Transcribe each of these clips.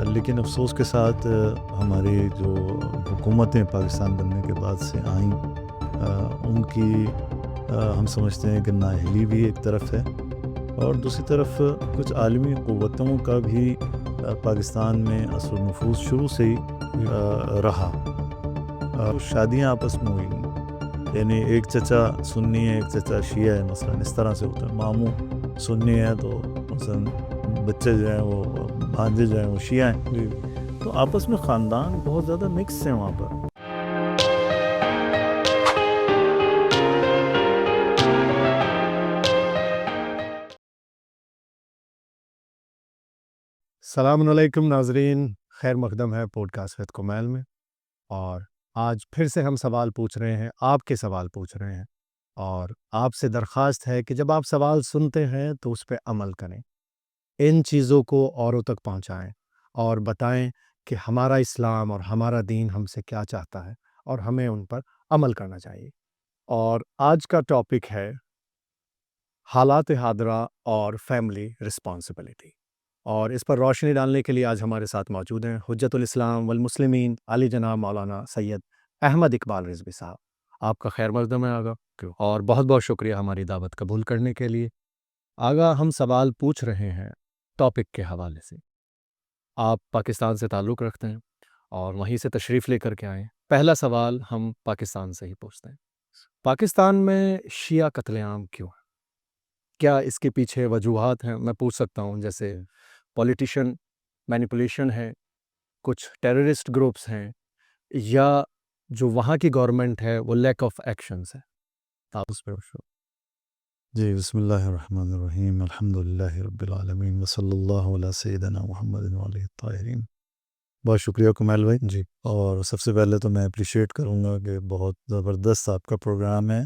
لیکن افسوس کے ساتھ ہماری جو حکومتیں پاکستان بننے کے بعد سے آئیں ان کی ہم سمجھتے ہیں کہ نااہلی بھی ایک طرف ہے، اور دوسری طرف کچھ عالمی قوتوں کا بھی پاکستان میں اثر و نفوذ شروع سے ہی رہا۔ شادیاں آپس میں ہوئی، یعنی ایک چچا سنی ہے ایک چچا شیعہ ہے، مثلا اس طرح سے ہوتا ہے۔ ماموں سنی ہے تو مثلا بچے جو ہیں وہ بھانجے جو ہیں وہ شیعہ ہیں، تو آپس میں خاندان بہت زیادہ مکس ہیں وہاں پر۔ السلام علیکم ناظرین، خیر مقدم ہے پوڈ کاسٹ وتھ کومیل میں، اور آج پھر سے ہم سوال پوچھ رہے ہیں، آپ کے سوال پوچھ رہے ہیں، اور آپ سے درخواست ہے کہ جب آپ سوال سنتے ہیں تو اس پہ عمل کریں، ان چیزوں کو اوروں تک پہنچائیں اور بتائیں کہ ہمارا اسلام اور ہمارا دین ہم سے کیا چاہتا ہے اور ہمیں ان پر عمل کرنا چاہیے۔ اور آج کا ٹاپک ہے حالات حاضرہ اور فیملی رسپانسبلٹی، اور اس پر روشنی ڈالنے کے لیے آج ہمارے ساتھ موجود ہیں حجت الاسلام والمسلمین علی جناب مولانا سید احمد اقبال رضوی صاحب۔ آپ کا خیر مقدم ہے آگا، اور بہت بہت شکریہ ہماری دعوت قبول کرنے کے لیے۔ آگا ہم سوال پوچھ رہے ہیں ٹاپک کے حوالے سے۔ آپ پاکستان سے تعلق رکھتے ہیں اور وہیں سے تشریف لے کر کے آئیں۔ پہلا سوال ہم پاکستان سے ہی پوچھتے ہیں، پاکستان میں شیعہ قتل عام کیوں ہے؟ کیا اس کے پیچھے وجوہات ہیں؟ میں پوچھ سکتا ہوں جیسے پولیٹیشن مینیپولیشن ہے، کچھ ٹیررسٹ گروپس ہیں، یا جو وہاں کی گورنمنٹ ہے وہ لیک آف ایکشنز ہے؟ آپ اس پہ جی، بسم اللہ الرحمن الرحیم، الحمدللہ رب العالمین، وصلی اللہ علی سیدنا محمد وعلیہ الطاہرین۔ بہت شکریہ کمیل بھائی جی، اور سب سے پہلے تو میں اپریشیٹ کروں گا کہ بہت زبردست آپ کا پروگرام ہے،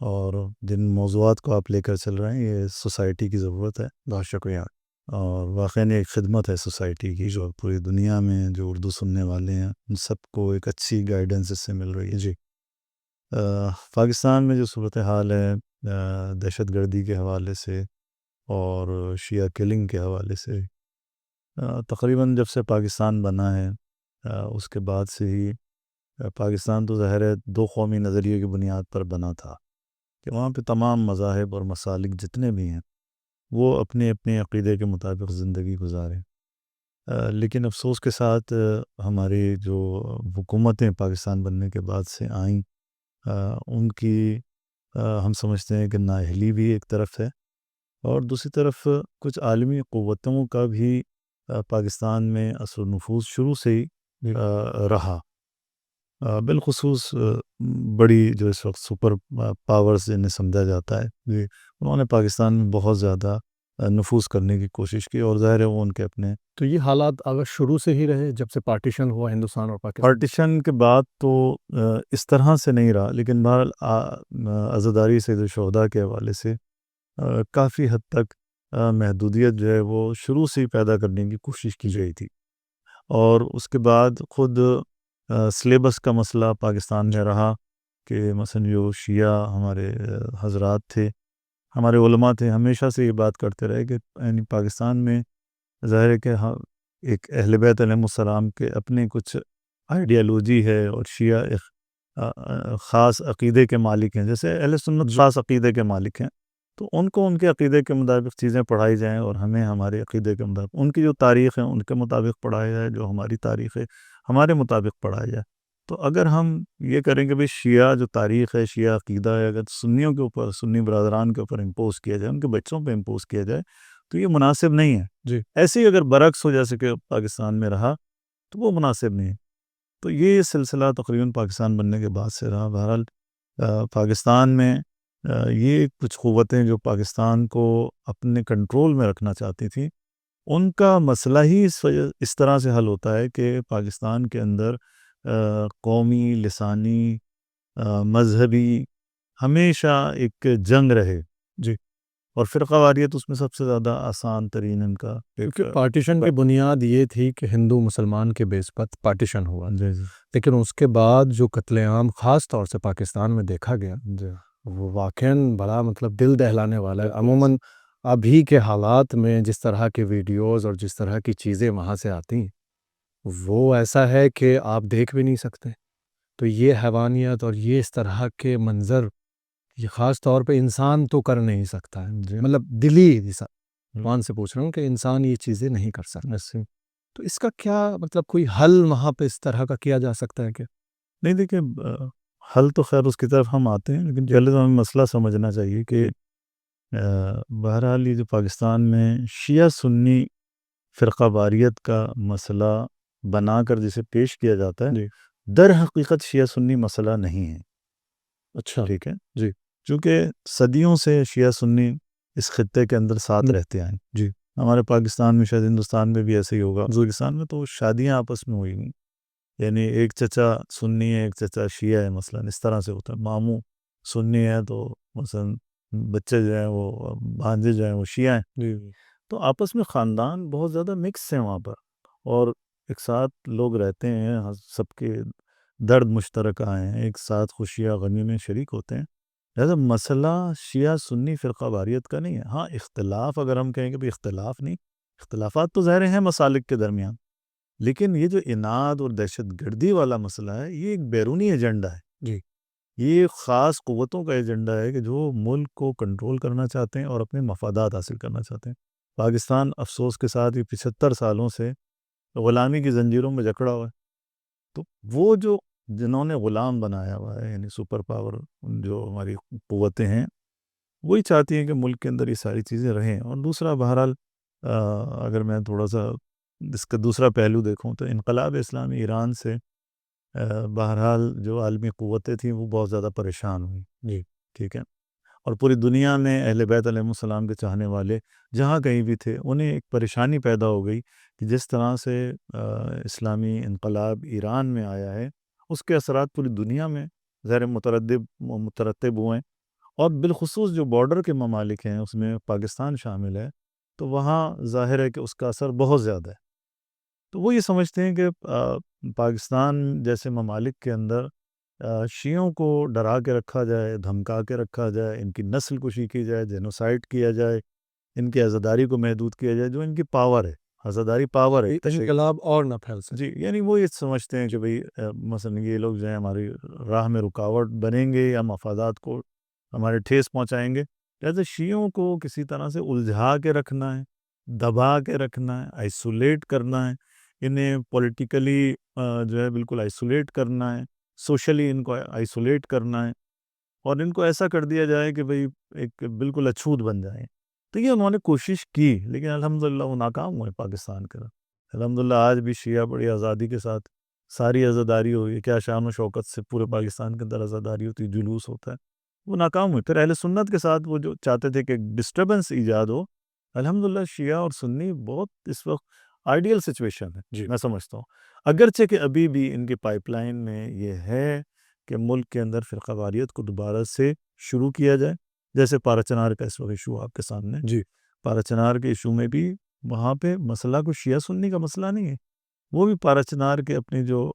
اور جن موضوعات کو آپ لے کر چل رہے ہیں یہ سوسائٹی کی ضرورت ہے، بہت شکریہ۔ اور واقعی ایک خدمت ہے سوسائٹی کی، جو پوری دنیا میں جو اردو سننے والے ہیں ان سب کو ایک اچھی گائیڈنس اس سے مل رہی ہے۔ جی، پاکستان میں جو صورتحال ہے دہشت گردی کے حوالے سے اور شیعہ کلنگ کے حوالے سے، تقریباً جب سے پاکستان بنا ہے اس کے بعد سے ہی پاکستان تو ظاہر ہے دو قومی نظریے کی بنیاد پر بنا تھا کہ وہاں پہ تمام مذاہب اور مسالک جتنے بھی ہیں وہ اپنے اپنے عقیدے کے مطابق زندگی گزاریں، لیکن افسوس کے ساتھ ہماری جو حکومتیں پاکستان بننے کے بعد سے آئیں ان کی ہم سمجھتے ہیں کہ نااہلی بھی ایک طرف ہے، اور دوسری طرف کچھ عالمی قوتوں کا بھی پاکستان میں اثر و نفوذ شروع سے ہی رہا، بالخصوص بڑی جو اس وقت سپر پاورز جنہیں سمجھا جاتا ہے، انہوں نے پاکستان میں بہت زیادہ نفوذ کرنے کی کوشش کی، اور ظاہر ہے وہ ان کے اپنے تو یہ حالات اگر شروع سے ہی رہے جب سے پارٹیشن ہوا ہندوستان اور پاکستان؟ پارٹیشن کے بعد تو اس طرح سے نہیں رہا، لیکن بہرحال عزاداری سید الشہداء کے حوالے سے کافی حد تک محدودیت جو ہے وہ شروع سے ہی پیدا کرنے کی کوشش کی گئی تھی، اور اس کے بعد خود سلیبس کا مسئلہ پاکستان میں رہا کہ مثلا جو شیعہ ہمارے حضرات تھے، ہمارے علماء تھے، ہمیشہ سے یہ بات کرتے رہے کہ یعنی پاکستان میں ظاہر ہے کہ ایک اہل بیت علیہ السلام کے اپنے کچھ آئیڈیالوجی ہے، اور شیعہ ایک خاص عقیدے کے مالک ہیں، جیسے اہل سنت خاص عقیدے کے مالک ہیں، تو ان کو ان کے عقیدے کے مطابق چیزیں پڑھائی جائیں، اور ہمیں ہمارے عقیدے کے مطابق ان کی جو تاریخ ہے ان کے مطابق پڑھایا جائے، جو ہماری تاریخ ہے ہمارے مطابق پڑھایا جائے۔ تو اگر ہم یہ کریں کہ بھئی شیعہ جو تاریخ ہے، شیعہ عقیدہ ہے، اگر سنیوں کے اوپر، سنی برادران کے اوپر امپوز کیا جائے، ان کے بچوں پہ امپوز کیا جائے، تو یہ مناسب نہیں ہے۔ جی، ایسے ہی اگر برعکس ہو جیسے کہ پاکستان میں رہا تو وہ مناسب نہیں ہے۔ تو یہ سلسلہ تقریباً پاکستان بننے کے بعد سے رہا۔ بہرحال پاکستان میں یہ کچھ قوتیں جو پاکستان کو اپنے کنٹرول میں رکھنا چاہتی تھیں، ان کا مسئلہ ہی اس طرح سے حل ہوتا ہے کہ پاکستان کے اندر قومی، لسانی، مذہبی ہمیشہ ایک جنگ رہے، جی، اور فرقہ واریت اس میں سب سے زیادہ آسان ترین ان کا کیونکہ پارٹیشن کی بنیاد یہ تھی کہ ہندو مسلمان کے بیس پر پارٹیشن ہوا، لیکن اس کے بعد جو قتل عام خاص طور سے پاکستان میں دیکھا گیا وہ واقعاً بڑا دل دہلانے والا ہے۔ عموماً ابھی کے حالات میں جس طرح کے ویڈیوز اور جس طرح کی چیزیں وہاں سے آتی ہیں، وہ ایسا ہے کہ آپ دیکھ بھی نہیں سکتے. تو یہ حیوانیت اور یہ اس طرح کے منظر یہ خاص طور پہ انسان تو کر نہیں سکتا ہے. جی مطلب دلی زبان سے پوچھ رہا ہوں کہ انسان یہ چیزیں نہیں کر سکتا. ایسے تو اس کا کیا مطلب کوئی حل وہاں پہ اس طرح کا کیا جا سکتا ہے کہ نہیں دیکھیں حل تو خیر اس کی طرف ہم آتے ہیں، لیکن پہلے تو ہمیں مسئلہ سمجھنا چاہیے کہ بہرحال یہ جو پاکستان میں شیعہ سنی فرقہ واریت کا مسئلہ بنا کر جسے پیش کیا جاتا ہے، جی در حقیقت شیعہ سنی مسئلہ نہیں ہے. اچھا ٹھیک ہے جی چونکہ صدیوں سے شیعہ سنی اس خطے کے اندر ساتھ رہتے آئے. جی ہمارے پاکستان میں شاید ہندوستان میں بھی ایسے ہی ہوگا. بلوچستان میں تو شادیاں آپس میں ہوئی نہیں، یعنی ایک چچا سنی ہے ایک چچا شیعہ ہے، مثلا اس طرح سے ہوتا ہے. ماموں سنی ہے تو مثلا بچے جو ہیں وہ بھانجے جو ہیں وہ شیعہ ہیں. جی تو آپس میں خاندان بہت زیادہ مکس ہیں وہاں پر، اور ایک ساتھ لوگ رہتے ہیں، سب کے درد مشترکہ ہیں، ایک ساتھ خوشیاں غمی میں شریک ہوتے ہیں. لہٰذا مسئلہ شیعہ سنی فرقہ واریت کا نہیں ہے. ہاں اختلاف اگر ہم کہیں کہ بھی اختلاف نہیں، اختلافات تو ظاہر ہیں مسالک کے درمیان، لیکن یہ جو اناد اور دہشت گردی والا مسئلہ ہے یہ ایک بیرونی ایجنڈا ہے. جی یہ خاص قوتوں کا ایجنڈا ہے کہ جو ملک کو کنٹرول کرنا چاہتے ہیں اور اپنے مفادات حاصل کرنا چاہتے ہیں. پاکستان افسوس کے ساتھ یہ 75 سالوں سے غلامی کی زنجیروں میں جکڑا ہوا ہے. تو وہ جو جنہوں نے غلام بنایا ہوا ہے، یعنی سپر پاور جو ہماری قوتیں ہیں، وہی چاہتی ہیں کہ ملک کے اندر یہ ساری چیزیں رہیں. اور دوسرا بہرحال اگر میں تھوڑا سا اس کا دوسرا پہلو دیکھوں تو انقلاب اسلامی ایران سے بہرحال جو عالمی قوتیں تھیں وہ بہت زیادہ پریشان ہوئیں. جی ٹھیک ہے، اور پوری دنیا میں اہل بیت علیہ السلام کے چاہنے والے جہاں کہیں بھی تھے انہیں ایک پریشانی پیدا ہو گئی کہ جس طرح سے اسلامی انقلاب ایران میں آیا ہے اس کے اثرات پوری دنیا میں زیر مترتب ہوئے ہیں. اور بالخصوص جو بارڈر کے ممالک ہیں اس میں پاکستان شامل ہے، تو وہاں ظاہر ہے کہ اس کا اثر بہت زیادہ ہے. تو وہ یہ سمجھتے ہیں کہ پاکستان جیسے ممالک کے اندر شیعوں کو ڈرا کے رکھا جائے، دھمکا کے رکھا جائے، ان کی نسل کشی کی جائے، جینوسائڈ کیا جائے، ان کی عزاداری کو محدود کیا جائے، جو ان کی پاور ہے، عزاداری پاور ہے. انقلاب اور نہ پھیل سکے. جی یعنی وہ یہ سمجھتے ہیں کہ بھئی مثلا یہ لوگ جو ہیں ہماری راہ میں رکاوٹ بنیں گے یا مفادات کو ہمارے ٹھیس پہنچائیں گے. لہٰذا شیعوں کو کسی طرح سے الجھا کے رکھنا ہے، دبا کے رکھنا ہے، آئسولیٹ کرنا ہے، انہیں پولیٹیکلی جو ہے بالکل آئسولیٹ کرنا ہے، سوشلی ان کو آئسولیٹ کرنا ہے، اور ان کو ایسا کر دیا جائے کہ بھئی ایک بالکل اچھوت بن جائیں. تو یہ انہوں نے کوشش کی لیکن الحمدللہ وہ ناکام ہوئے پاکستان کے. الحمدللہ آج بھی شیعہ بڑی آزادی کے ساتھ ساری عزاداری ہوئی ہے، کیا شان و شوکت سے پورے پاکستان کے اندر عزاداری ہوتی ہے، جلوس ہوتا ہے. وہ ناکام ہوئے. پھر اہل سنت کے ساتھ وہ جو چاہتے تھے کہ ڈسٹربنس ایجاد ہو، الحمدللہ شیعہ اور سنی بہت اس وقت آئیڈیل سچویشن ہے. جی میں سمجھتا ہوں اگرچہ کہ ابھی بھی ان کی پائپ لائن میں یہ ہے کہ ملک کے اندر فرقہ واریت کو دوبارہ سے شروع کیا جائے. جیسے پارچنار کا اس وقت ایشو آپ کے سامنے، جی پارچنار کے ایشو میں بھی وہاں پہ مسئلہ کوئی شیعہ سنی کا مسئلہ نہیں ہے. وہ بھی پارچنار کے اپنی جو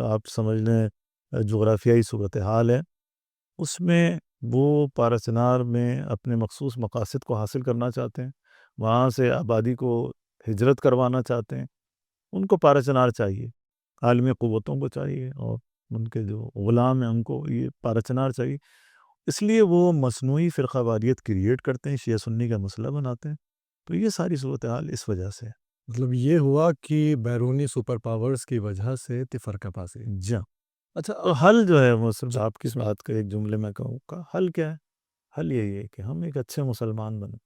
آپ سمجھ لیں جغرافیائی صورتحال ہے، اس میں وہ پارچنار میں اپنے مخصوص مقاصد کو حاصل کرنا چاہتے ہیں، وہاں سے آبادی کو ہجرت کروانا چاہتے ہیں. ان کو پارچنار چاہیے، عالمی قوتوں کو چاہیے، اور ان کے جو غلام ہیں ان کو یہ پارچنار چاہیے. اس لیے وہ مصنوعی فرقہ واریت کریٹ کرتے ہیں، شیعہ سنی کا مسئلہ بناتے ہیں. تو یہ ساری صورتحال اس وجہ سے ہے. مطلب یہ ہوا کہ بیرونی سپر پاورز کی وجہ سے تفرقہ پاسی. جی اچھا تو حل جو ہے وہ صرف آپ کی بات کا ایک جملے میں کہوں کا حل کیا ہے؟ حل یہی ہے کہ ہم ایک اچھے مسلمان بنیں،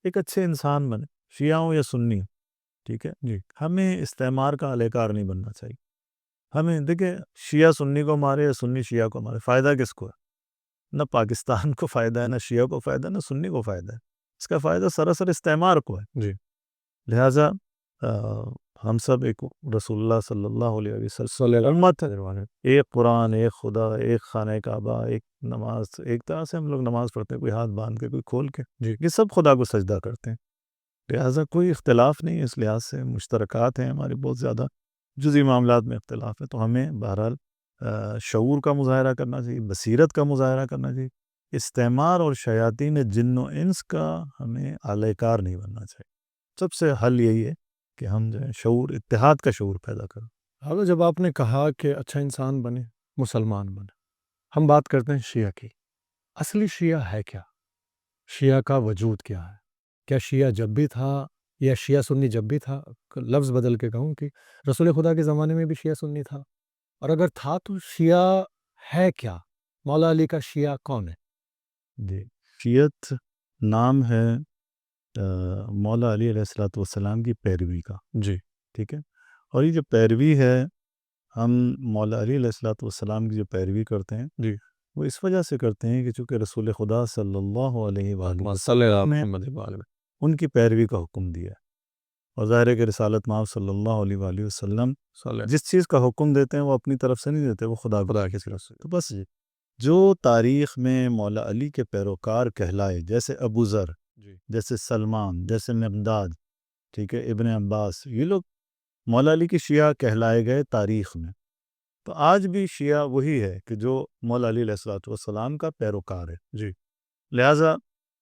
ایک اچھے انسان بنیں، شیعہ ہوں یا سنی ہوں. ٹھیک ہے، جی ہمیں استعمار کا اہلکار نہیں بننا چاہیے. ہمیں دیکھیں شیعہ سنی کو مارے یا سنی شیعہ کو مارے، فائدہ کس کو ہے؟ نہ پاکستان کو فائدہ ہے، نہ شیعہ کو فائدہ ہے، نہ سنی کو فائدہ ہے. اس کا فائدہ سراسر استعمار کو ہے. جی لہٰذا ہم سب ایک رسول اللہ صلی اللہ علیہ وسلم صلی اللہ امت ہے. علیہ وسلم. ایک قرآن، ایک خدا، ایک خانہ کعبہ، ایک نماز. ایک طرح سے ہم لوگ نماز پڑھتے ہیں، کوئی ہاتھ باندھ کے کوئی کھول کے. جی یہ سب خدا کو سجدہ کرتے ہیں. لہٰذا کوئی اختلاف نہیں ہے اس لحاظ سے، مشترکات ہیں ہماری بہت زیادہ، جزئی معاملات میں اختلاف ہے. تو ہمیں بہرحال شعور کا مظاہرہ کرنا چاہیے، بصیرت کا مظاہرہ کرنا چاہیے. استعمار اور شیاطین جن و انس کا ہمیں اہلکار نہیں بننا چاہیے. سب سے حل یہی ہے کہ ہم جو ہے شعور اتحاد کا شعور پیدا کریں۔ حالا جب آپ نے کہا کہ اچھا انسان بنے، مسلمان بنے، ہم بات کرتے ہیں شیعہ کی۔ اصلی شیعہ ہے کیا؟ شیعہ کا وجود کیا ہے؟ کیا شیعہ جب بھی تھا یا شیعہ سنی جب بھی تھا؟ لفظ بدل کے کہوں کہ رسول خدا کے زمانے میں بھی شیعہ سنی تھا، اور اگر تھا تو شیعہ ہے کیا؟ مولا علی کا شیعہ کون ہے؟ جی، شیعت نام ہے مولا علی علیہ الصلوۃ والسلام کی پیروی کا، جی ٹھیک ہے، اور یہ جو پیروی ہے، ہم مولا علی علیہ الصلوۃ والسلام کی جو پیروی کرتے ہیں جی وہ اس وجہ سے کرتے ہیں کہ چونکہ رسول خدا صلی اللہ علیہ وآلہ صلی اللہ وسلم نے محمد وآلہ ان کی پیروی کا حکم دیا ہے، اور ظاہر ہے کہ رسالت مآب صلی اللہ علیہ وآلہ وسلم صلی جس چیز کا حکم دیتے ہیں وہ اپنی طرف سے نہیں دیتے، وہ خدا کی طرف سے۔ تو بس جو تاریخ میں مولا علی کے پیروکار کہلائے، جیسے ابو ذر، جی جیسے سلمان، جیسے مقداد، ٹھیک ہے، ابن عباس، یہ لوگ مولا علی کی شیعہ کہلائے گئے تاریخ میں۔ تو آج بھی شیعہ وہی ہے کہ جو مولا علی علیہ الصلوۃ والسلام کا پیروکار ہے۔ جی لہٰذا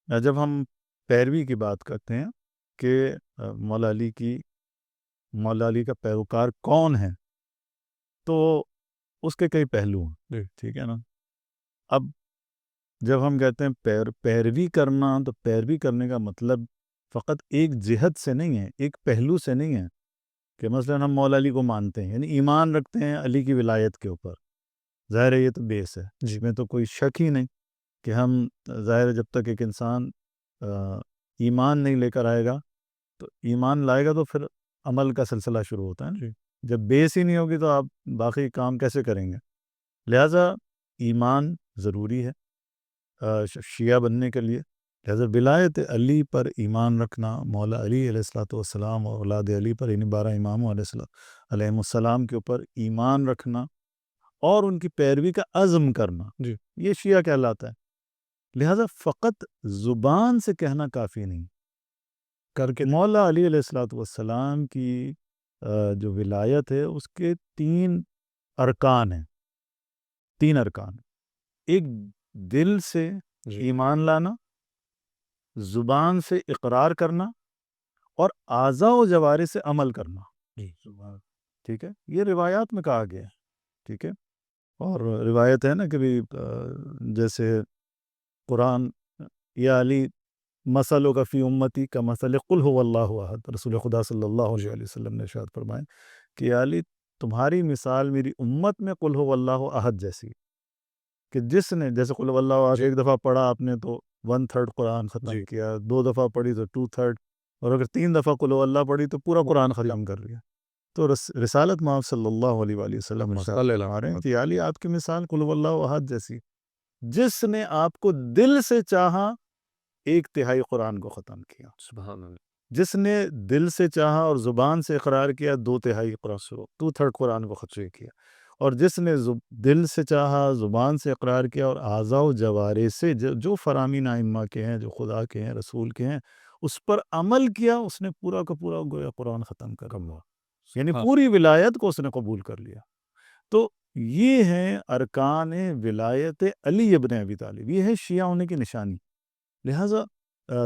جب ہم پیروی کی بات کرتے ہیں کہ مولا علی کا پیروکار کون ہے، تو اس کے کئی پہلو ہیں، جی ٹھیک ہے نا۔ اب جب ہم کہتے ہیں پیروی کرنا، تو پیروی کرنے کا مطلب فقط ایک جہت سے نہیں ہے، ایک پہلو سے نہیں ہے کہ مثلا ہم مولا علی کو مانتے ہیں، یعنی ایمان رکھتے ہیں علی کی ولایت کے اوپر، ظاہر ہے یہ تو بیس ہے، جی اس میں تو کوئی شک ہی نہیں کہ ہم، ظاہر ہے جب تک ایک انسان ایمان نہیں لے کر آئے گا، تو ایمان لائے گا تو پھر عمل کا سلسلہ شروع ہوتا ہے نا۔ جی جب بیس ہی نہیں ہوگی تو آپ باقی کام کیسے کریں گے؟ لہٰذا ایمان ضروری ہے شیعہ بننے کے لیے۔ لہٰذا ولایت علی پر ایمان رکھنا، مولا علی علیہ الصلوۃ والسلام اور اولاد علی پر، یعنی 12 اماموں علیہ السلام کے اوپر ایمان رکھنا اور ان کی پیروی کا عزم کرنا، جی یہ شیعہ کہلاتا ہے۔ لہٰذا فقط زبان سے کہنا کافی نہیں، کر کے مولا علی علیہ الصلوۃ والسلام کی جو ولایت ہے اس کے 3 ارکان ہیں، 3 ارکان۔ ایک دل سے جی ایمان لانا، زبان سے اقرار کرنا، اور اعضاء و جوارح سے عمل کرنا، جی ٹھیک ہے، یہ روایات میں کہا گیا ہے، ٹھیک ہے۔ اور روایت ہے نا کہ بھی جیسے قرآن، یا علی مثلوں کا فی امتی کا مثل قل هو اللہ احد، رسول خدا صلی اللہ علیہ وسلم نے ارشاد فرمائے کہ یا علی تمہاری مثال میری امت میں قل هو اللہ احد جیسی، کہ جس نے جیسے قل هو اللہ احد ایک دفعہ پڑھا آپ نے تو 1/3 قرآن ختم جی کیا، 2 دفعہ پڑھی تو 2/3، اور اگر 3 دفعہ قل هو اللہ پڑھی تو پورا قرآن ختم کر لیا۔ تو رسالت مآب صلی اللہ علیہ وآلہ وسلم ارشاد صلی فرما رہے ہیں اللہ کہ یا علی آپ کی مثال قل هو اللہ احد جیسی، جس نے آپ کو دل سے چاہا 1/3 قرآن کو ختم کیا، سبحان اللہ۔ جس نے دل سے چاہا اور زبان سے اقرار کیا 2/3 قرآن کو، 2/3 قرآن کو ختم کیا، اور جس نے دل سے چاہا، زبان سے اقرار کیا، اور اعضاء و جوارح سے جو فرامین ائمہ کے ہیں، جو خدا کے ہیں، رسول کے ہیں، اس پر عمل کیا، اس نے پورا کا پورا گویا قرآن ختم کر لیا، یعنی پوری ولایت کو اس نے قبول کر لیا۔ تو یہ ہیں ارکان ولایت علی ابن ابی طالب، یہ ہے شیعہ ہونے کی نشانی۔ لہٰذا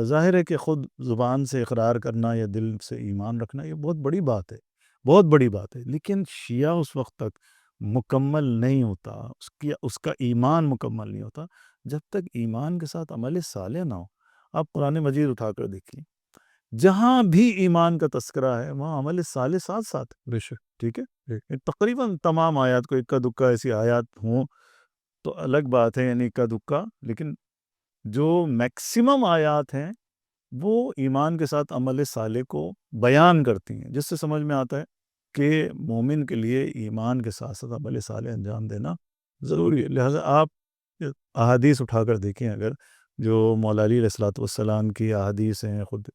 ظاہر ہے کہ خود زبان سے اقرار کرنا یا دل سے ایمان رکھنا یہ بہت بڑی بات ہے، بہت بڑی بات ہے، لیکن شیعہ اس وقت تک مکمل نہیں ہوتا، اس کا ایمان مکمل نہیں ہوتا جب تک ایمان کے ساتھ عمل صالح نہ ہو۔ آپ قرآن مجید اٹھا کر دیکھیے، جہاں بھی ایمان کا تذکرہ ہے وہاں عمل صالح ساتھ ساتھ، بے شک ٹھیک ہے۔ تقریباً تمام آیات کو، اکا دکا ایسی آیات ہوں تو الگ بات ہے، یعنی اکا دکا، لیکن جو میکسیمم آیات ہیں وہ ایمان کے ساتھ عمل صالح کو بیان کرتی ہیں، جس سے سمجھ میں آتا ہے کہ مومن کے لیے ایمان کے ساتھ ساتھ عمل صالح انجام دینا ضروری ہے۔ لہٰذا آپ احادیث اٹھا کر دیکھیں، اگر جو مولا علی علیہ الصلوۃ والسلام کی احادیث ہیں، خود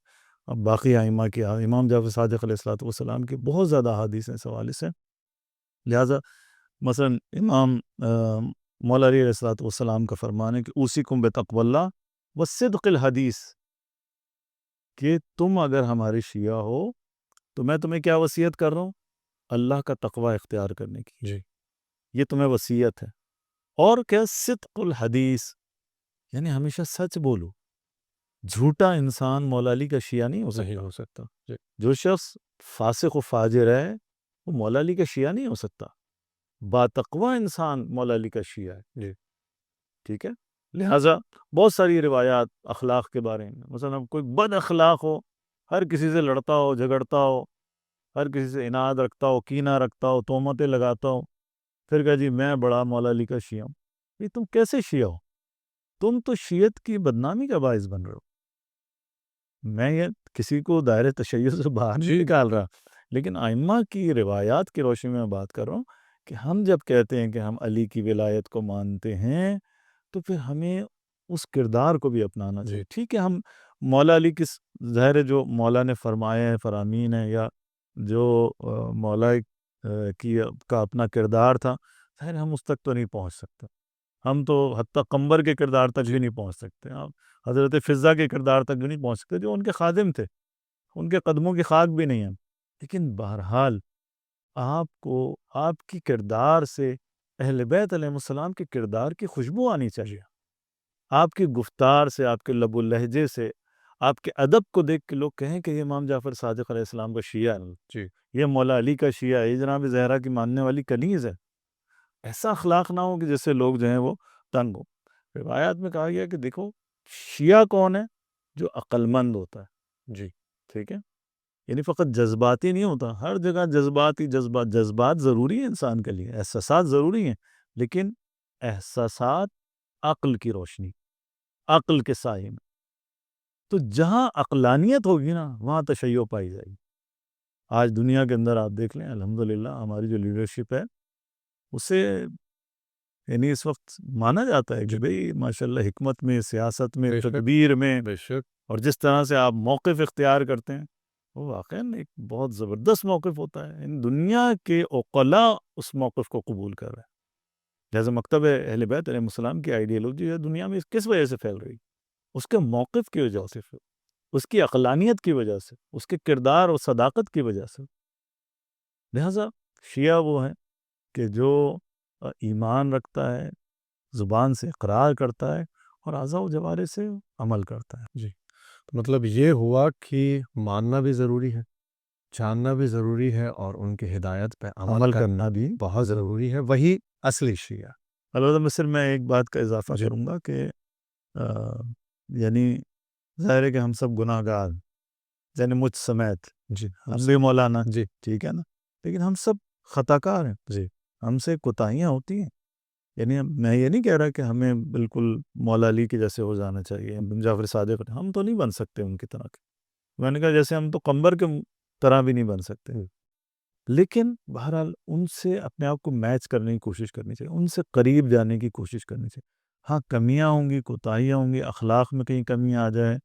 باقی ائمہ کی، امام جعفر صادق علیہ الصلوۃ والسلام کی بہت زیادہ احادیث ہیں اس حوالے سے۔ لہٰذا مثلا امام مولا علی علیہ الصلوۃ والسلام کا فرمان ہے کہ اوصیکم بتقوی اللہ وصدق الحدیث، کہ تم اگر ہمارے شیعہ ہو تو میں تمہیں کیا وصیت کر رہا ہوں؟ اللہ کا تقوی اختیار کرنے کی، جی یہ تمہیں وصیت ہے۔ اور کیا؟ صدق الحدیث، یعنی ہمیشہ سچ بولو۔ جھوٹا انسان مولا علی کا شیعہ نہیں ہو نہیں سکتا۔ ہو سکتا۔ جی جو شخص فاسق و فاجر ہے وہ مولا علی کا شیعہ نہیں ہو سکتا. باتقوی انسان مولا علی کا شیعہ ہے. جی ٹھیک ہے. لہٰذا بہت ساری روایات اخلاق کے بارے میں، مثلا کوئی بد اخلاق ہو، ہر کسی سے لڑتا ہو، جھگڑتا ہو، ہر کسی سے عناد رکھتا ہو، کینہ رکھتا ہو، تہمتیں لگاتا ہو، پھر کہا جی میں بڑا مولا علی کا شیعہ ہوں. یہ تم کیسے شیعہ ہو؟ تم تو شیعت کی بدنامی کا باعث بن رہے ہو. میں یہ کسی کو دائرہ تشیع سے باہر نہیں نکال رہا، لیکن ائمہ کی روایات کی روشنی میں بات کر رہا ہوں کہ ہم جب کہتے ہیں کہ ہم علی کی ولایت کو مانتے ہیں تو پھر ہمیں اس کردار کو بھی اپنانا چاہیے. ٹھیک ہے، ہم مولا علی کی ظاہر ہے جو مولا نے فرمایا ہے فرامین ہے، یا جو مولا کی کا اپنا کردار تھا، ظاہر ہم اس تک تو نہیں پہنچ سکتے. ہم تو حتیٰ قمبر کے کردار تک بھی نہیں پہنچ سکتے. آپ حضرت فضا کے کردار تک بھی نہیں پہنچ سکتے جو ان کے خادم تھے، ان کے قدموں کی خاک بھی نہیں ہیں. لیکن بہرحال آپ کو آپ کی کردار سے اہل بیت علیہ السلام کے کردار کی خوشبو آنی چاہیے. آپ کی گفتار سے، آپ کے لب و لہجے سے، آپ کے ادب کو دیکھ کے لوگ کہیں کہ یہ امام جعفر صادق علیہ السلام کا شیعہ ہے، جی یہ مولا علی کا شیعہ ہے، یہ جناب زہرا کی ماننے والی کنیز ہے. ایسا اخلاق نہ ہو کہ جس سے لوگ جو ہیں وہ تنگ ہو. روایات میں کہا گیا کہ دیکھو شیعہ کون ہے؟ جو عقل مند ہوتا ہے. جی ٹھیک ہے، یعنی فقط جذباتی نہیں ہوتا. ہر جگہ جذبات ضروری ہیں انسان کے لیے، احساسات ضروری ہیں، لیکن احساسات عقل کی روشنی، عقل کے سائے میں. تو جہاں عقلانیت ہوگی نا وہاں تشیع پائی جائے گی. آج دنیا کے اندر آپ دیکھ لیں الحمدللہ ہماری جو لیڈرشپ ہے اسے یعنی اس وقت مانا جاتا ہے کہ بھئی ماشاءاللہ حکمت میں، سیاست میں، تدبیر میں، بے شک اور جس طرح سے آپ موقف اختیار کرتے ہیں وہ واقعاً ایک بہت زبردست موقف ہوتا ہے. دنیا کے عقلاء اس موقف کو قبول کر رہے ہیں. جیسے مکتب اہل بیت علیہ السلام کی آئیڈیالوجی ہے دنیا میں کس وجہ سے پھیل رہی؟ اس کے موقف کی وجہ سے، اس کی عقلانیت کی وجہ سے، اس کے کردار اور صداقت کی وجہ سے. لہٰذا شیعہ وہ ہیں کہ جو ایمان رکھتا ہے، زبان سے اقرار کرتا ہے اور اعضاء و جوارح سے عمل کرتا ہے. جی تو مطلب یہ ہوا کہ ماننا بھی ضروری ہے، جاننا بھی ضروری ہے، اور ان کی ہدایت پہ عمل کرنا بھی بہت ضروری ہے. وہی اصلی شیعہ. البتہ میں صرف میں ایک بات کا اضافہ کروں گا کہ یعنی ظاہر ہے کہ ہم سب گناہ گار، یعنی مجھ سمیت، جی ہم بھی مولانا، جی ٹھیک ہے نا، لیکن ہم سب خطا کار ہیں. جی ہم سے کوتاہیاں ہوتی ہیں. یعنی میں یہ نہیں کہہ رہا کہ ہمیں بالکل مولا علی کے جیسے ہو جانا چاہیے، جعفر صادق، ہم تو نہیں بن سکتے ان کی طرح کے. میں نے کہا جیسے ہم تو قمبر کے طرح بھی نہیں بن سکتے، لیکن بہرحال ان سے اپنے آپ کو میچ کرنے کی کوشش کرنی چاہیے، ان سے قریب جانے کی کوشش کرنی چاہیے. ہاں کمیاں ہوں گی، کوتاہیاں ہوں گی، اخلاق میں کہیں کمی آ جائے،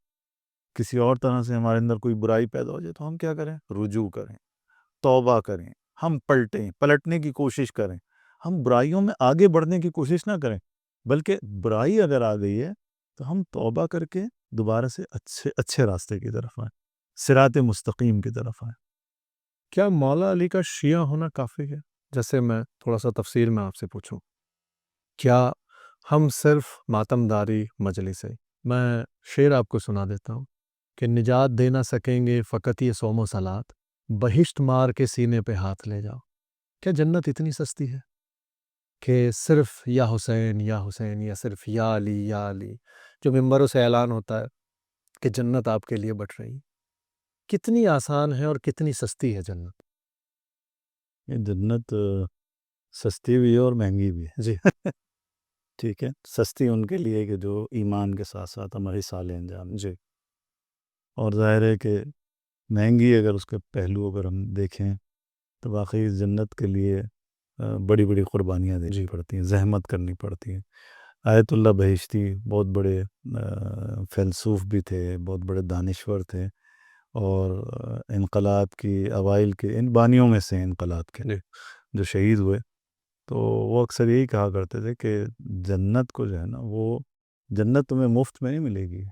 کسی اور طرح سے ہمارے اندر کوئی برائی پیدا ہو جائے تو ہم کیا کریں؟ رجوع کریں، توبہ کریں، ہم پلٹنے کی کوشش کریں. ہم برائیوں میں آگے بڑھنے کی کوشش نہ کریں، بلکہ برائی اگر آ گئی ہے تو ہم توبہ کر کے دوبارہ سے اچھے راستے کی طرف آئیں، صراط مستقیم کی طرف آئیں. کیا مولا علی کا شیعہ ہونا کافی ہے؟ جیسے میں تھوڑا سا تفصیل میں آپ سے پوچھوں، کیا ہم صرف ماتم داری مجلس ہے؟ میں شعر آپ کو سنا دیتا ہوں کہ نجات دے نہ سکیں گے فقط یہ صوم و صلات، بہشت مار کے سینے پہ ہاتھ لے جاؤ. کیا جنت اتنی سستی ہے کہ صرف یا حسین یا حسین، یا صرف یا علی یا علی، جو ممبروں سے اعلان ہوتا ہے کہ جنت آپ کے لیے بٹ رہی؟ کتنی آسان ہے اور کتنی سستی ہے جنت؟ یہ جنت سستی بھی ہے اور مہنگی بھی ہے. جی ٹھیک ہے، سستی ان کے لیے کہ جو ایمان کے ساتھ ساتھ ہماری صالح انجام. جی اور ظاہر ہے کہ مہنگی اگر اس کے پہلو اگر ہم دیکھیں تو واقعی جنت کے لیے بڑی بڑی قربانیاں دینی پڑتی ہیں، زحمت کرنی پڑتی ہیں. آیت اللہ بہشتی بہت بڑے فیلسوف بھی تھے، بہت بڑے دانشور تھے، اور انقلاب کی اوائل کے ان بانیوں میں سے انقلاب کے جو شہید ہوئے. تو وہ اکثر یہی کہا کرتے تھے کہ جنت کو جو ہے نا، وہ جنت تمہیں مفت میں نہیں ملے گی،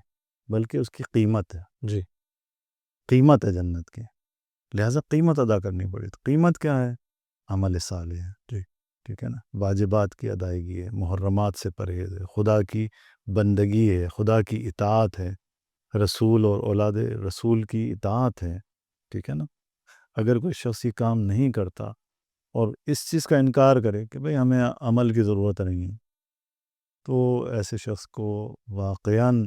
بلکہ اس کی قیمت ہے. جی قیمت ہے جنت کی، لہٰذا قیمت ادا کرنی پڑی. تو قیمت کیا ہے؟ عمل صالح ہے. جی ٹھیک ہے نا، واجبات کی ادائیگی ہے، محرمات سے پرہیز ہے، خدا کی بندگی ہے، خدا کی اطاعت ہے، رسول اور اولاد رسول کی اطاعت ہے. ٹھیک ہے نا. اگر کوئی شخص یہ کام نہیں کرتا اور اس چیز کا انکار کرے کہ بھئی ہمیں عمل کی ضرورت نہیں ہے، تو ایسے شخص کو واقعاً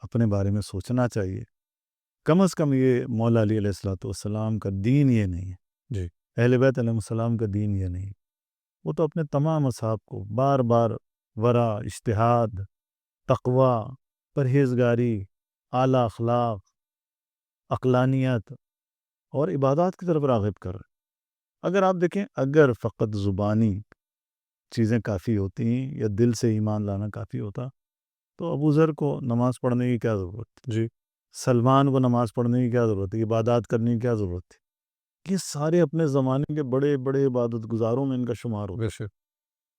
اپنے بارے میں سوچنا چاہیے. کم از کم یہ مولا علی علیہ الصلوۃ والسلام کا دین یہ نہیں ہے، جی اہل بیت علیہ السلام کا دین یہ نہیں ہے. وہ تو اپنے تمام اصحاب کو بار بار ورع، اجتہاد، تقوی، پرہیزگاری، اعلیٰ اخلاق، عقلانیت اور عبادات کی طرف راغب کر رہے. اگر آپ دیکھیں، اگر فقط زبانی چیزیں کافی ہوتی ہیں یا دل سے ایمان لانا کافی ہوتا تو ابو ذر کو نماز پڑھنے کی کیا ضرورت تھی؟ جی سلمان کو نماز پڑھنے کی کیا ضرورت تھی؟ عبادات کرنے کی کیا ضرورت تھی؟ یہ سارے اپنے زمانے کے بڑے بڑے عبادت گزاروں میں ان کا شمار ہوتا، بے شک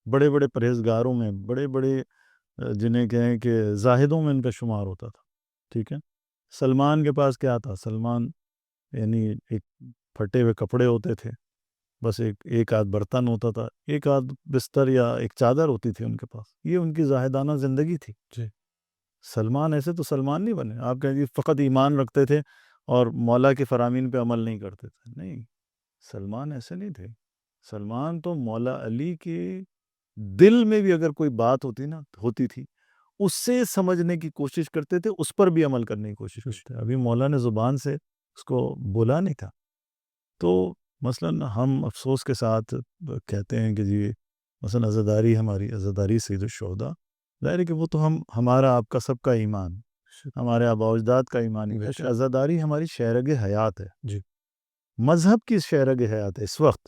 بڑے بڑے پرہیزگاروں میں، بڑے بڑے جنہیں کہیں کہ زاہدوں میں ان کا شمار ہوتا تھا. ٹھیک ہے. سلمان کے پاس کیا تھا؟ سلمان یعنی ایک پھٹے ہوئے کپڑے ہوتے تھے، بس ایک آدھ برتن ہوتا تھا، ایک آدھ بستر یا ایک چادر ہوتی تھی ان کے پاس. یہ ان کی زاہدانہ زندگی تھی. جی سلمان ایسے تو سلمان نہیں بنے. آپ کہیں گے فقط ایمان رکھتے تھے اور مولا کی فرامین پہ عمل نہیں کرتے تھے. نہیں، سلمان ایسے نہیں تھے. سلمان تو مولا علی کے دل میں بھی اگر کوئی بات ہوتی تھی اس سے سمجھنے کی کوشش کرتے تھے، اس پر بھی عمل کرنے کی کوشش کرتے تھے. ابھی مولا نے زبان سے اس کو بولا نہیں تھا. تو مثلاً ہم افسوس کے ساتھ کہتے ہیں کہ جی مثلاً عزاداری، ہماری عزاداری سید الشہداء، ظاہر ہے کہ وہ تو ہمارا آپ کا سب کا ایمان، ہمارے آباء و اجداد کا ایمان ہی ہے کہ عزاداری ہماری شہرگ حیات ہے. جی مذہب کی شہرگ حیات ہے. اس وقت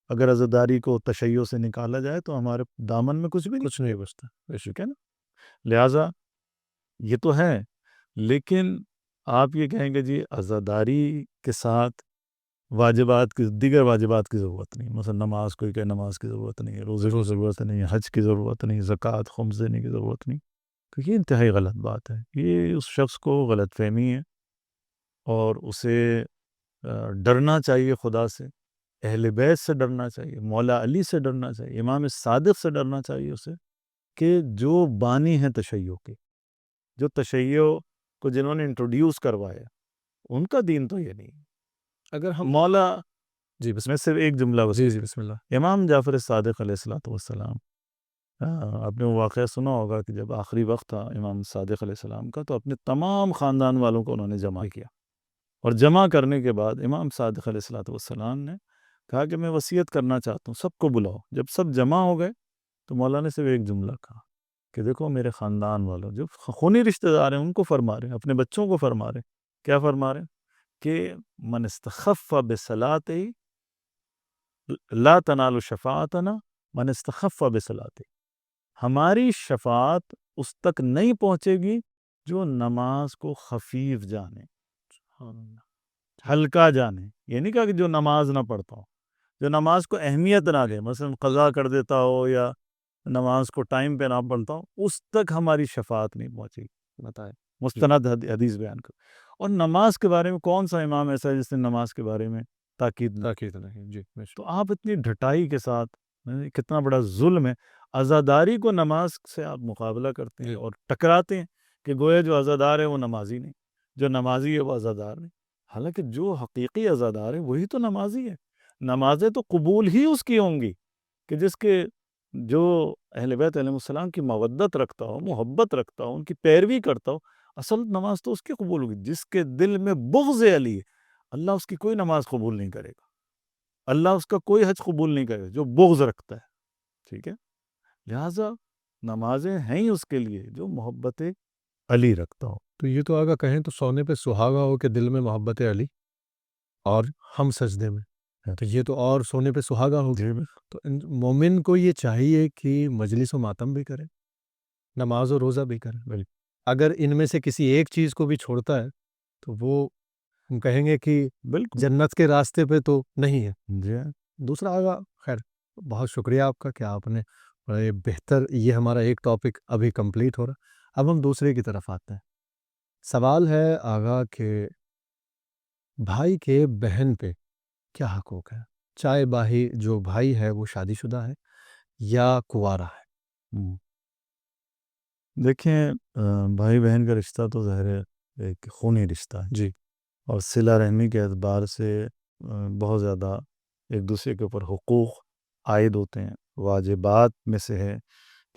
اگر عزاداری کو تشیع سے نکالا جائے تو ہمارے دامن میں کچھ بھی کچھ نہیں بچتا. ٹھیک ہے نا. لہٰذا یہ تو ہے، لیکن آپ یہ کہیں گے جی عزاداری کے ساتھ دیگر واجبات کی ضرورت نہیں. مثلا نماز، کوئی کہ نماز کی ضرورت نہیں ہے، روزے کی ضرورت نہیں ہے، حج کی ضرورت نہیں، زکوٰۃ خمس دینے کی ضرورت نہیں. تو یہ انتہائی غلط بات ہے. یہ اس شخص کو غلط فہمی ہے اور اسے ڈرنا چاہیے خدا سے، اہل بیت سے ڈرنا چاہیے، مولا علی سے ڈرنا چاہیے، امام صادق سے ڈرنا چاہیے اسے، کہ جو بانی ہیں تشیع کے، جو تشیع کو جنہوں نے انٹروڈیوس کروایا، ان کا دین تو یہ نہیں. اگر ہم مولا، جی میں صرف ایک جملہ بس، جی بسم اللہ. امام جعفر صادق علیہ الصلوۃ والسلام، آپ نے وہ واقعہ سنا ہوگا کہ جب آخری وقت تھا امام صادق علیہ السلام کا تو اپنے تمام خاندان والوں کو انہوں نے جمع کیا، اور جمع کرنے کے بعد امام صادق علیہ الصلوۃ والسلام نے کہا کہ میں وصیت کرنا چاہتا ہوں، سب کو بلاؤ. جب سب جمع ہو گئے تو مولا نے صرف ایک جملہ کہا کہ دیکھو میرے خاندان والوں، جو خونی رشتہ دار ہیں، ان کو فرما رہے ہیں، اپنے بچوں کو فرما رہے ہیں. کیا فرما رہے ہیں؟ کہ من استخف بصلاۃ لا تنال شفاعتنا من استخف بصلاۃ. ہماری شفاعت اس تک نہیں پہنچے گی جو نماز کو خفیف جانے، ہلکا جانے. یہ نہیں کہا کہ جو نماز نہ پڑھتا ہو، جو نماز کو اہمیت نہ دے، مثلا قضا کر دیتا ہو یا نماز کو ٹائم پہ نہ پڑھتا ہو، اس تک ہماری شفاعت نہیں پہنچے گی. بتائیں. مستند حدیث بیان کر. اور نماز کے بارے میں کون سا امام ایسا ہے جس نے نماز کے بارے میں تاکید نہیں. جی بے شک. تو آپ اتنی ڈھٹائی کے ساتھ، کتنا بڑا ظلم ہے. عزاداری کو نماز سے آپ مقابلہ کرتے ہیں اور ٹکراتے ہیں کہ گویا جو عزادار ہے وہ نمازی نہیں، جو نمازی ہے وہ عزادار نہیں. حالانکہ جو حقیقی عزادار ہے وہی تو نمازی ہے. نمازیں تو قبول ہی اس کی ہوں گی کہ جس کے جو اہل بیت علیہ السلام کی مودت رکھتا ہو، محبت رکھتا ہو، ان کی پیروی کرتا ہو. اصل نماز تو اس کی قبول ہوگی. جس کے دل میں بغض علی ہے، اللہ اس کی کوئی نماز قبول نہیں کرے گا، اللہ اس کا کوئی حج قبول نہیں کرے گا جو بغض رکھتا ہے. ٹھیک ہے. لہٰذا نمازیں ہیں ہی اس کے لیے جو محبت علی رکھتا ہو. تو یہ تو آگا کہیں تو سونے پہ سہاگا ہو کہ دل میں محبت علی اور ہم سجدے میں، تو یہ تو اور سونے پہ سہاگا ہو. تو مومن کو یہ چاہیے کہ مجلس و ماتم بھی کرے، نماز و روزہ بھی کرے. اگر ان میں سے کسی ایک چیز کو بھی چھوڑتا ہے تو وہ ہم کہیں گے کہ بالکل جنت کے راستے پہ تو نہیں ہے. جی. دوسرا آگا، خیر بہت شکریہ آپ کا کہ آپ نے بڑے بہتر، یہ ہمارا ایک ٹاپک ابھی کمپلیٹ ہو رہا. اب ہم دوسرے کی طرف آتے ہیں. سوال ہے آگا کہ بھائی کے بہن پہ کیا حقوق ہے، چاہے باہی جو بھائی ہے وہ شادی شدہ ہے یا کنوارا ہے. دیکھیں، بھائی بہن کا رشتہ تو ظاہر ہے ایک خونی رشتہ ہے، جی اور صلہ رحمی کے اعتبار سے بہت زیادہ ایک دوسرے کے اوپر حقوق عائد ہوتے ہیں. واجبات میں سے ہے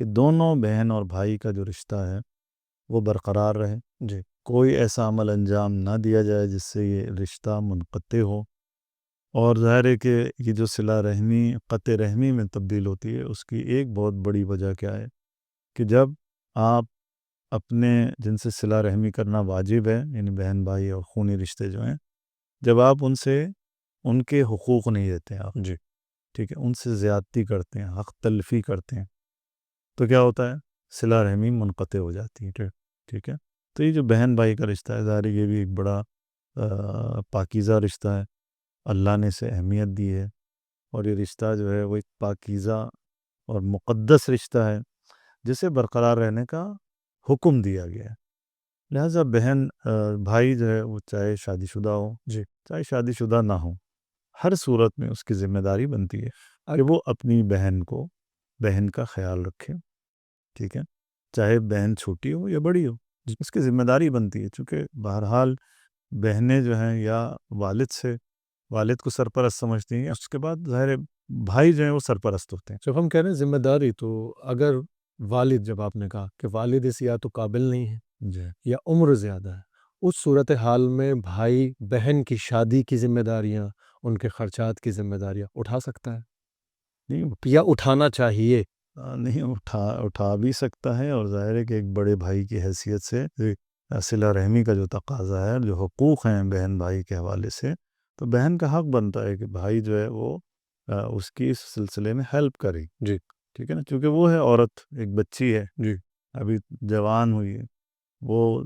کہ دونوں بہن اور بھائی کا جو رشتہ ہے وہ برقرار رہے. جی کوئی ایسا عمل انجام نہ دیا جائے جس سے یہ رشتہ منقطع ہو. اور ظاہر ہے کہ یہ جو صلہ رحمی قطع رحمی میں تبدیل ہوتی ہے، اس کی ایک بہت بڑی وجہ کیا ہے کہ جب آپ اپنے جن سے صلہ رحمی کرنا واجب ہے، یعنی بہن بھائی اور خونی رشتے جو ہیں، جب آپ ان سے ان کے حقوق نہیں دیتے ہیں آپ، جی ٹھیک ہے، ان سے زیادتی کرتے ہیں، حق تلفی کرتے ہیں، تو کیا ہوتا ہے؟ صلہ رحمی منقطع ہو جاتی ہے. ٹھیک ہے. تو یہ جو بہن بھائی کا رشتہ ہے، ظاہر ہے یہ بھی ایک بڑا پاکیزہ رشتہ ہے. اللہ نے اسے اہمیت دی ہے، اور یہ رشتہ جو ہے وہ ایک پاکیزہ اور مقدس رشتہ ہے جسے برقرار رہنے کا حکم دیا گیا ہے. لہٰذا بہن بھائی جو ہے وہ چاہے شادی شدہ ہو، جی چاہے شادی شدہ نہ ہو، ہر صورت میں اس کی ذمہ داری بنتی ہے کہ وہ اپنی بہن کا خیال رکھے. ٹھیک ہے، چاہے بہن چھوٹی ہو یا بڑی ہو، اس کی ذمہ داری بنتی ہے، چونکہ بہرحال بہنیں جو ہیں یا والد کو سرپرست سمجھتی ہیں، اس کے بعد ظاہر ہے بھائی جو ہیں وہ سرپرست ہوتے ہیں. جب ہم کہہ رہے ہیں ذمہ داری، تو اگر والد، جب آپ نے کہا کہ والد اس یا تو قابل نہیں ہے جی یا عمر زیادہ ہے، اس صورتحال میں بھائی بہن کی شادی کی ذمہ داریاں، ان کے خرچات کی ذمہ داریاں اٹھا سکتا ہے نہیں یا اٹھانا چاہیے؟ نہیں اٹھا بھی سکتا ہے، اور ظاہر ہے کہ ایک بڑے بھائی کی حیثیت سے صلہ رحمی کا جو تقاضا ہے، جو حقوق ہیں بہن بھائی کے حوالے سے، تو بہن کا حق بنتا ہے کہ بھائی جو ہے وہ اس کی اس سلسلے میں ہیلپ کرے. جی ٹھیک ہے نا، کیونکہ وہ ہے عورت، ایک بچی ہے، جی ابھی جوان ہوئی ہے، وہ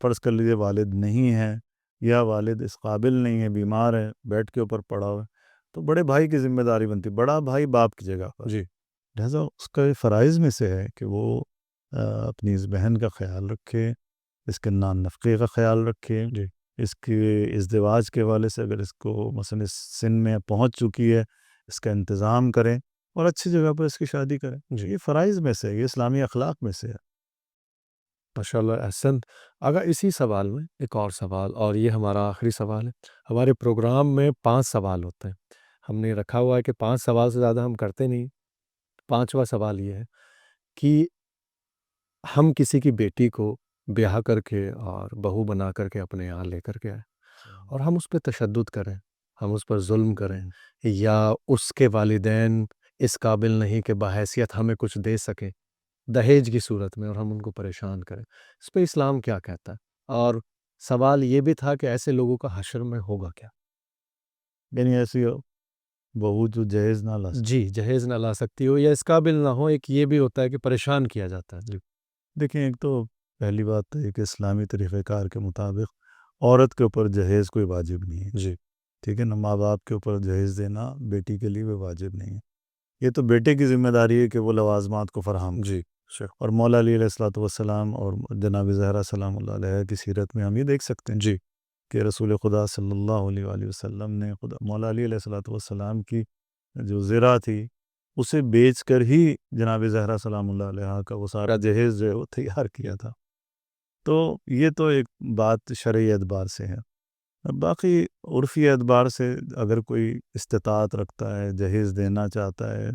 فرض کر لیجیے والد نہیں ہے یا والد اس قابل نہیں ہے، بیمار ہے، بیڈ کے اوپر پڑا ہوا ہے، تو بڑے بھائی کی ذمہ داری بنتی ہے، بڑا بھائی باپ کی جگہ پر. جی لہٰذا اس کا فرائض میں سے ہے کہ وہ اپنی اس بہن کا خیال رکھے، اس کے نان نفقے کا خیال رکھے، جی اس کے ازدواج کے حوالے سے اگر اس کو مثلا اس سن میں پہنچ چکی ہے، اس کا انتظام کریں اور اچھی جگہ پر اس کی شادی کریں. جی یہ فرائض میں سے ہے، یہ اسلامی اخلاق میں سے ہے. ماشاء اللہ، احسن. اگر اسی سوال میں ایک اور سوال، اور یہ ہمارا آخری سوال ہے. ہمارے پروگرام میں 5 سوال ہوتے ہیں. ہم نے رکھا ہوا ہے کہ 5 سوال سے زیادہ ہم کرتے نہیں. 5واں سوال یہ ہے کہ ہم کسی کی بیٹی کو بیاہ کر کے اور بہو بنا کر کے اپنے یہاں لے کر کے آئے، اور ہم اس پہ تشدد کریں، ہم اس پر ظلم کریں، یا اس کے والدین اس قابل نہیں کہ بحیثیت ہمیں کچھ دے سکیں دہیج کی صورت میں، اور ہم ان کو پریشان کریں. اس پہ اسلام کیا کہتا ہے؟ اور سوال یہ بھی تھا کہ ایسے لوگوں کا حشر میں ہوگا کیا؟ یعنی ایسی بہو جو جہیز نہ لا سکے. جی، جہیز نہ لا سکتی ہو یا اس قابل نہ ہو. ایک یہ بھی ہوتا ہے کہ پریشان کیا جاتا ہے. جی دیکھیں، ایک تو پہلی بات تو یہ کہ اسلامی طریقہ کار کے مطابق عورت کے اوپر جہیز کوئی واجب نہیں ہے. جی ٹھیک ہے نا، ماں باپ کے اوپر جہیز دینا بیٹی کے لیے وہ واجب نہیں ہے. یہ تو بیٹے کی ذمہ داری ہے کہ وہ لوازمات کو فراہم کرے. جی اور مولا علی علیہ الصلوۃ والسلام اور جناب زہرا سلام اللہ علیہ کی سیرت میں ہم یہ دیکھ سکتے ہیں جی کہ رسول خدا صلی اللہ علیہ وآلہ وسلم نے مولا علی علیہ الصلوۃ والسلام کی جو زرہ تھی اسے بیچ کر ہی جناب زہرا سلام اللہ علیہ کا وہ سارا جہیز جو ہے وہ تیار کیا تھا. تو یہ تو ایک بات شرعی اعتبار سے ہے. باقی عرفی اعتبار سے اگر کوئی استطاعت رکھتا ہے، جہیز دینا چاہتا ہے،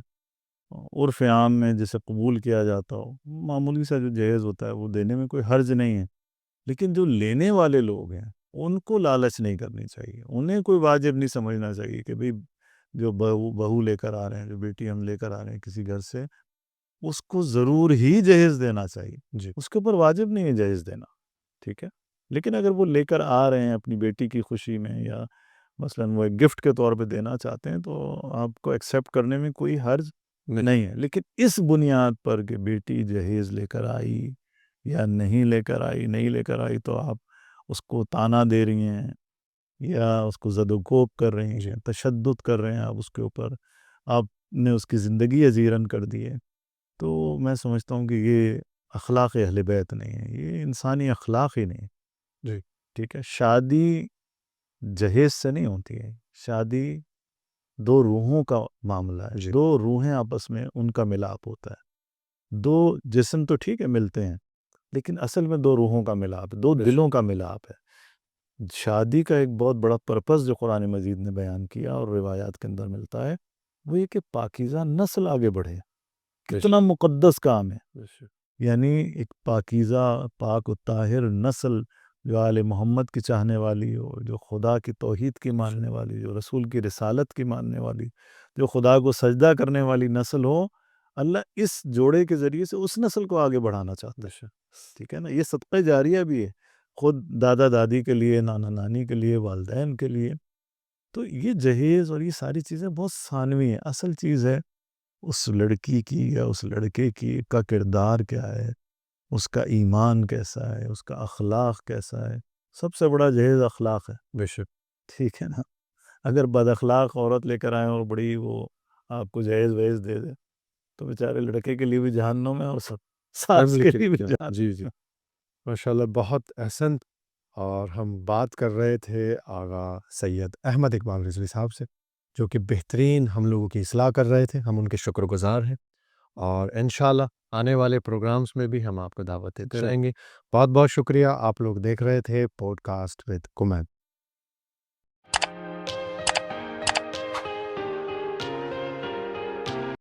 عرف عام میں جسے قبول کیا جاتا ہو، معمولی سا جو جہیز ہوتا ہے وہ دینے میں کوئی حرج نہیں ہے. لیکن جو لینے والے لوگ ہیں ان کو لالچ نہیں کرنی چاہیے، انہیں کوئی واجب نہیں سمجھنا چاہیے کہ بھئی جو بہو لے کر آ رہے ہیں، جو بیٹی ہم لے کر آ رہے ہیں کسی گھر سے، اس کو ضرور ہی جہیز دینا چاہیے. جی اس کے اوپر واجب نہیں ہے جہیز دینا. ٹھیک ہے، لیکن اگر وہ لے کر آ رہے ہیں اپنی بیٹی کی خوشی میں، یا مثلا وہ ایک گفٹ کے طور پہ دینا چاہتے ہیں، تو آپ کو ایکسیپٹ کرنے میں کوئی حرج نہیں ہے. لیکن اس بنیاد پر کہ بیٹی جہیز لے کر آئی یا نہیں لے کر آئی تو آپ اس کو تانا دے رہی ہیں یا اس کو زد و کوب کر رہی ہیں، تشدد کر رہے ہیں آپ اس کے اوپر، آپ نے اس کی زندگی ازیرن کر دی ہے، تو میں سمجھتا ہوں کہ یہ اخلاق اہل بیت نہیں ہے، یہ انسانی اخلاق ہی نہیں ہے. جی ٹھیک ہے، شادی جہیز سے نہیں ہوتی ہے. شادی دو روحوں کا معاملہ ہے. جی دو روحیں آپس میں ان کا ملاپ ہوتا ہے. دو جسم تو ٹھیک ہے ملتے ہیں، لیکن اصل میں دو روحوں کا ملاپ ہے، دو بے شک. دلوں کا ملاپ ہے. شادی کا ایک بہت بڑا پرپس جو قرآن مجید نے بیان کیا اور روایات کے اندر ملتا ہے وہ یہ کہ پاکیزہ نسل آگے بڑھے. کتنا مقدس کام ہے. یعنی ایک پاکیزہ پاک و طاہر نسل جو آل محمد کی چاہنے والی ہو، جو خدا کی توحید کی ماننے والی، جو رسول کی رسالت کی ماننے والی، جو خدا کو سجدہ کرنے والی نسل ہو. اللہ اس جوڑے کے ذریعے سے اس نسل کو آگے بڑھانا چاہتا ہے. ٹھیک ہے نا. یہ صدقہ جاریہ بھی ہے، خود دادا دادی کے لیے، نانا نانی کے لیے، والدین کے لیے. تو یہ جہیز اور یہ ساری چیزیں بہت ثانوی ہیں. اصل چیز ہے اس لڑکی کی یا اس لڑکے کی کا کردار کیا ہے، اس کا ایمان کیسا ہے، اس کا اخلاق کیسا ہے. سب سے بڑا جہیز اخلاق ہے. بے شک. ٹھیک ہے نا. اگر بد اخلاق عورت لے کر آئیں اور بڑی وہ آپ کو جہیز وہیز دے دے تو بیچارے لڑکے کے لیے بھی جہنم ہے اور ساس کے لیے بھی جہنم. جی جی ماشاءاللہ بہت احسن. اور ہم بات کر رہے تھے آغا سید احمد اقبال رضوی صاحب سے، جو کہ بہترین ہم لوگوں کی اصلاح کر رہے تھے. ہم ان کے شکر گزار ہیں، اور انشاءاللہ آنے والے پروگرامز میں بھی ہم آپ کو دعوت دیتے رہیں گے. بہت بہت شکریہ. آپ لوگ دیکھ رہے تھے پوڈ کاسٹ ود کمیل.